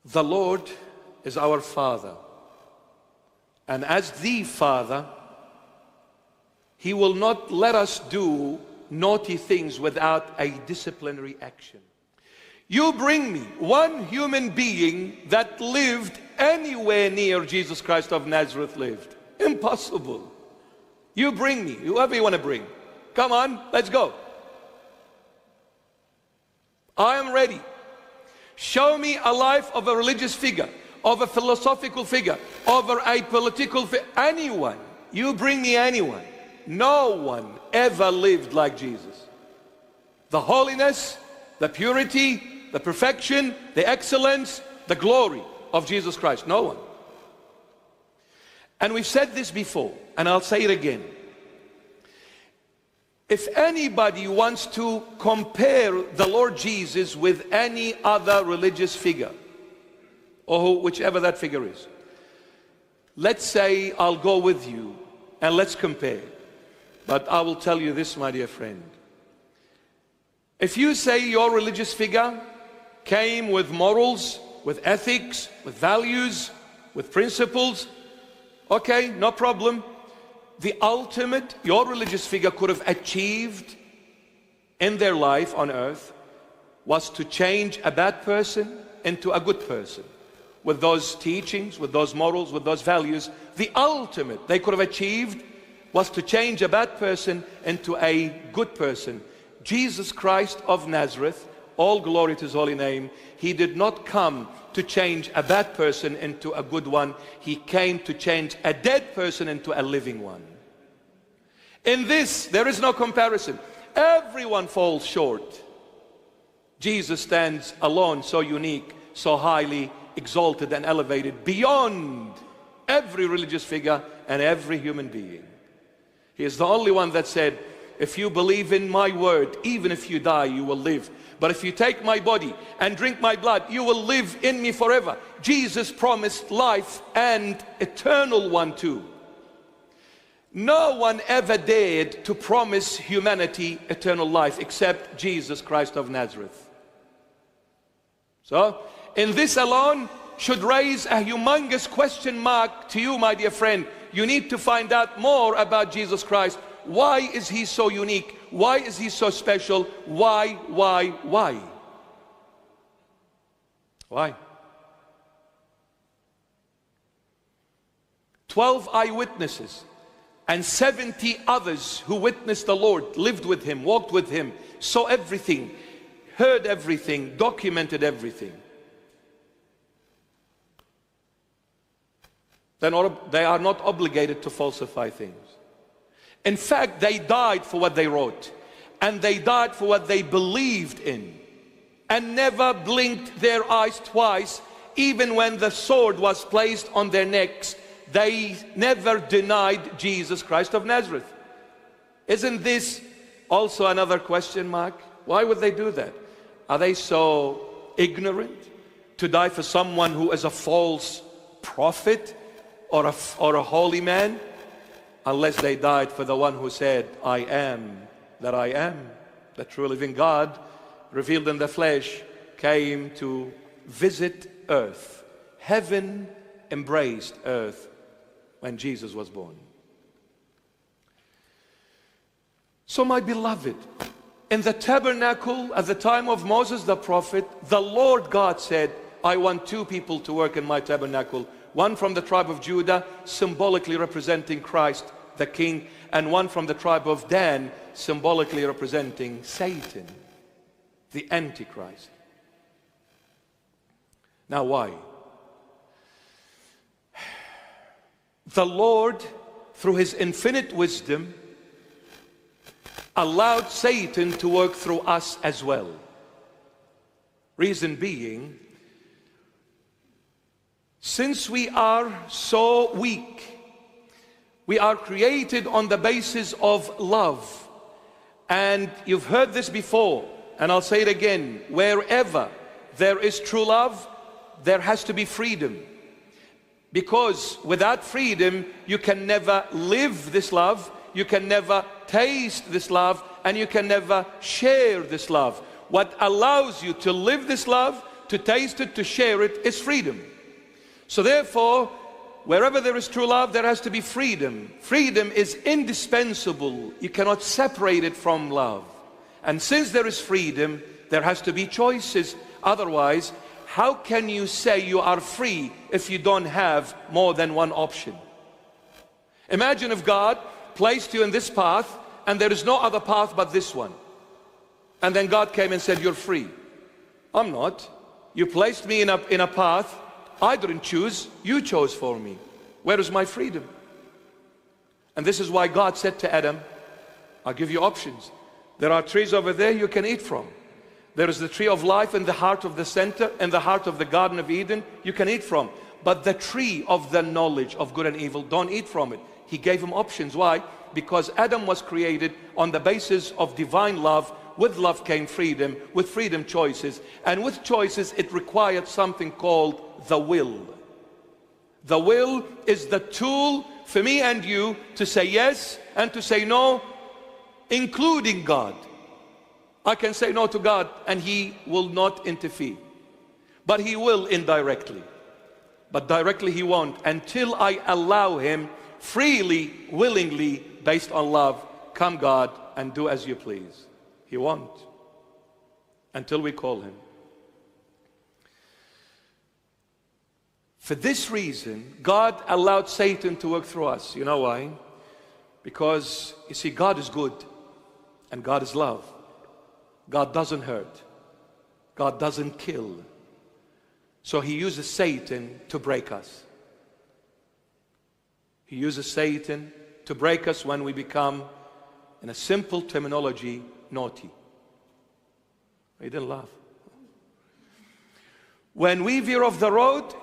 The Lord is our Father, and as the Father, He will not let us do naughty things without a disciplinary action. You bring me one human being that lived anywhere near Jesus Christ of Nazareth lived. Impossible. You bring me, whoever you want to bring. Come on, let's go. I am ready. Show me a life of a religious figure, of a philosophical figure, of a political figure, anyone. You bring me anyone. No one ever lived like Jesus. The holiness, the purity, the perfection, the excellence, the glory of Jesus Christ. No one. And we've said this before, and I'll say it again. If anybody wants to compare the Lord Jesus with any other religious figure, or whichever that figure is, let's say I'll go with you and let's compare. But I will tell you this, my dear friend. If you say your religious figure came with morals, with ethics, with values, with principles, okay, no problem. The ultimate your religious figure could have achieved in their life on earth was to change a bad person into a good person. With those teachings, with those morals, with those values, the ultimate they could have achieved was to change a bad person into a good person. Jesus Christ of Nazareth, all glory to His holy name, He did not come to change a bad person into a good one. He came to change a dead person into a living one. In this, there is no comparison. Everyone falls short. Jesus stands alone, so unique, so highly exalted and elevated, beyond every religious figure and every human being. He is the only one that said, if you believe in my word, even if you die, you will live. But if you take my body and drink my blood, you will live in me forever. Jesus promised life and eternal one too. No one ever dared to promise humanity eternal life except Jesus Christ of Nazareth. So, in this alone should raise a humongous question mark to you, my dear friend. You need to find out more about Jesus Christ. Why is He so unique? Why is He so special? Why? Why? 12 eyewitnesses and 70 others who witnessed the Lord, lived with Him, walked with Him, saw everything, heard everything, documented everything. They are not obligated to falsify things. In fact, they died for what they wrote, and they died for what they believed in, and never blinked their eyes twice. Even when the sword was placed on their necks, they never denied Jesus Christ of Nazareth. Isn't this also another question mark? Why would they do that? Are they so ignorant to die for someone who is a false prophet or a holy man? Unless they died for the one who said, I am, the true living God, revealed in the flesh, came to visit earth. Heaven embraced earth when Jesus was born. So my beloved, in the tabernacle at the time of Moses the prophet, the Lord God said, I want two people to work in my tabernacle. One from the tribe of Judah, symbolically representing Christ the King, and one from the tribe of Dan, symbolically representing Satan, the Antichrist. Now why? The Lord, through His infinite wisdom, allowed Satan to work through us as well. Reason being, since we are so weak, we are created on the basis of love. And you've heard this before, and I'll say it again. Wherever there is true love, there has to be freedom. Because without freedom, you can never live this love, you can never taste this love, and you can never share this love. What allows you to live this love, to taste it, to share it, is freedom. So therefore, wherever there is true love, there has to be freedom. Freedom is indispensable. You cannot separate it from love. And since there is freedom, there has to be choices. Otherwise, how can you say you are free if you don't have more than one option? Imagine if God placed you in this path and there is no other path but this one. And then God came and said, you're free. I'm not. You placed me in a path I didn't choose, you chose for me. Where is my freedom? And this is why God said to Adam, I'll give you options. There are trees over there you can eat from. There is the tree of life in the heart of the center, in the heart of the Garden of Eden, you can eat from. But the tree of the knowledge of good and evil, don't eat from it. He gave him options. Why? Because Adam was created on the basis of divine love. With love came freedom, with freedom choices. And with choices it required something called the will. The will is the tool for me and you to say yes and to say no, including God. I can say no to God and He will not interfere. But He will indirectly. But directly He won't until I allow Him freely, willingly, based on love, come God and do as you please. He won't until we call Him. For this reason, God allowed Satan to work through us. You know why? Because, you see, God is good and God is love. God doesn't hurt. God doesn't kill. So He uses Satan to break us. He uses Satan to break us when we become, in a simple terminology, naughty. He didn't laugh. When we veer off the road,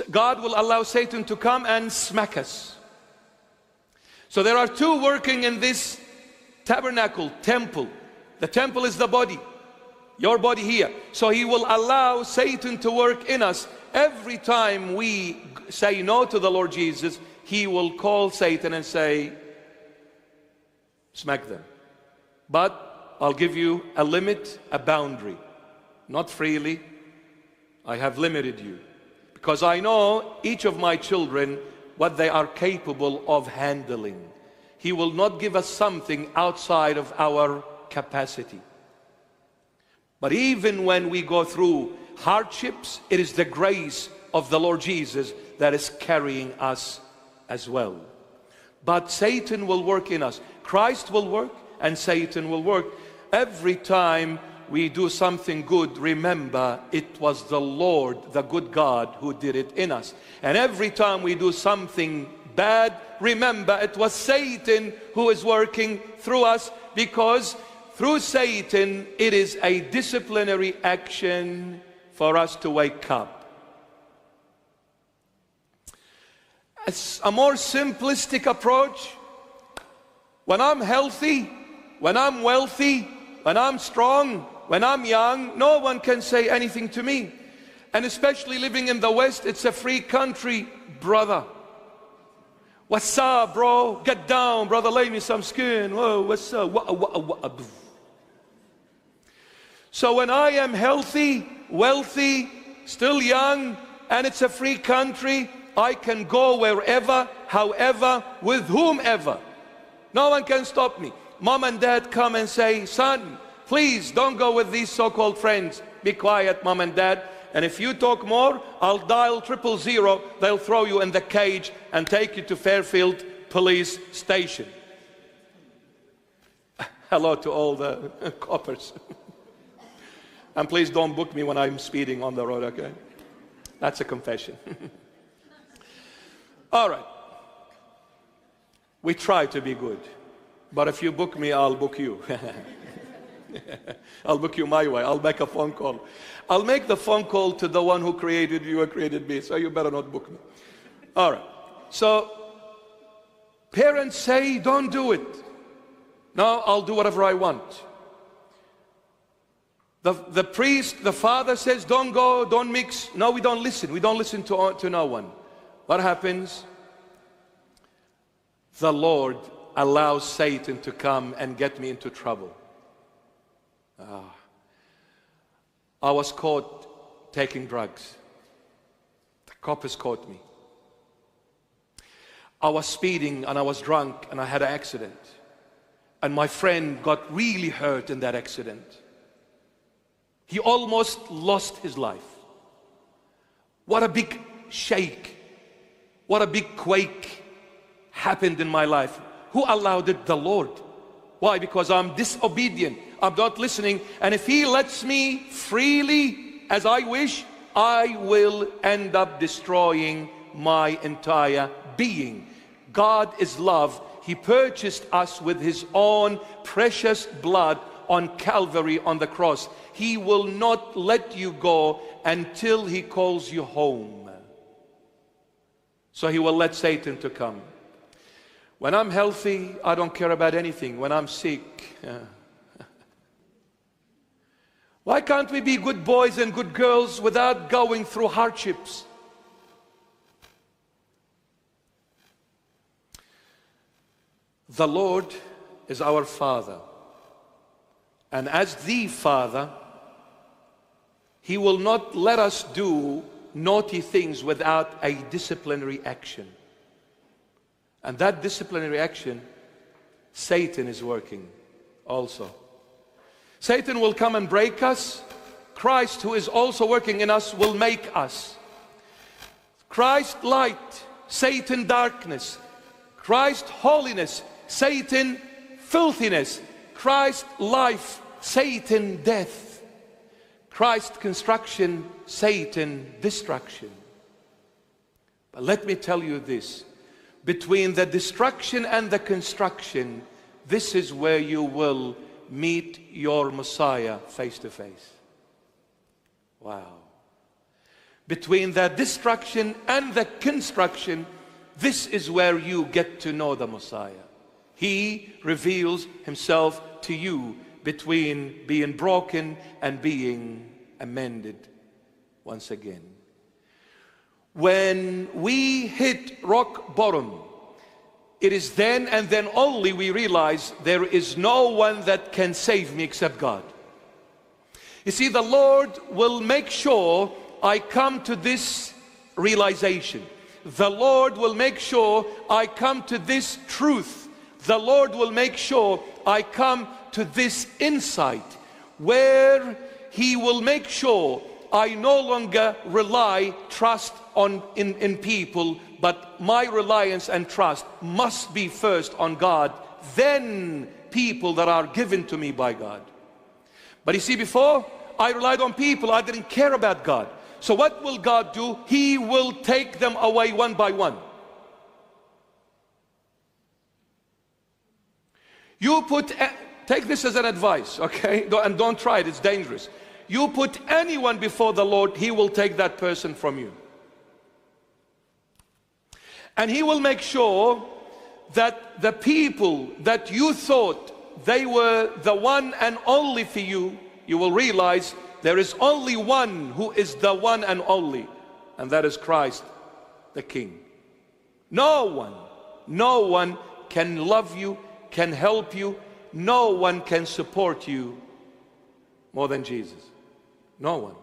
God will allow Satan to come and smack us. So there are two working in this tabernacle, temple. The temple is the body, your body here. So He will allow Satan to work in us. Every time we say no to the Lord Jesus, He will call Satan and say, smack them. But I'll give you a limit, a boundary. Not freely. I have limited you. Because I know each of my children, what they are capable of handling. He will not give us something outside of our capacity. But even when we go through hardships, it is the grace of the Lord Jesus that is carrying us as well. But Satan will work in us. Christ will work and Satan will work. Every time we do something good, remember it was the Lord, the good God, who did it in us. And every time we do something bad, remember it was Satan who is working through us, because through Satan it is a disciplinary action for us to wake up. A more simplistic approach: when I'm healthy, when I'm wealthy, when I'm strong, when I'm young, no one can say anything to me. And especially living in the West, it's a free country, brother. What's up, bro? Get down, brother, lay me some skin. Whoa, what's up? So when I am healthy, wealthy, still young, and it's a free country, I can go wherever, however, with whomever. No one can stop me. Mom and dad come and say, son, please don't go with these so-called friends. Be quiet, mom and dad. And if you talk more, I'll dial 000. They'll throw you in the cage and take you to Fairfield police station. Hello to all the coppers. And please don't book me when I'm speeding on the road, okay? That's a confession. All right. We try to be good. But if you book me, I'll book you. I'll book you my way. I'll make a phone call. I'll make the phone call to the one who created you and created me, so you better not book me. All right. So, parents say, don't do it. No, I'll do whatever I want. The priest, the father says, don't go, don't mix. No, we don't listen. We don't listen to no one. What happens? The Lord allows Satan to come and get me into trouble. I was caught taking drugs. The cop has caught me. I was speeding and I was drunk and I had an accident. And my friend got really hurt in that accident. He almost lost his life. What a big shake, what a big quake happened in my life. Who allowed it? The Lord. Why? Because I'm disobedient. I'm not listening. And if He lets me freely as I wish, I will end up destroying my entire being. God is love. He purchased us with His own precious blood on Calvary on the cross. He will not let you go until He calls you home. So He will let Satan to come. When I'm healthy, I don't care about anything. When I'm sick, why can't we be good boys and good girls without going through hardships? The Lord is our Father. And as the Father, He will not let us do naughty things without a disciplinary action. And that disciplinary action, Satan is working also. Satan will come and break us. Christ, who is also working in us, will make us. Christ light, Satan darkness. Christ holiness, Satan filthiness. Christ life, Satan death. Christ construction, Satan destruction. But let me tell you this. Between the destruction and the construction, this is where you will meet your Messiah face to face. Wow. Between the destruction and the construction, this is where you get to know the Messiah. He reveals Himself to you between being broken and being amended once again. When we hit rock bottom, it is then and then only we realize there is no one that can save me except God. You see, the Lord will make sure I come to this realization. The Lord will make sure I come to this truth. The Lord will make sure I come to this insight where He will make sure I no longer trust in people, but my reliance and trust must be first on God, then people that are given to me by God. But you see, before I relied on people, I didn't care about God. So what will God do? He will take them away one by one. Take this as an advice, okay? And don't try it, it's dangerous. You put anyone before the Lord, He will take that person from you. And He will make sure that the people that you thought they were the one and only for you, you will realize there is only one who is the one and only, and that is Christ the King. No one can love you, can help you, no one can support you more than Jesus. No one.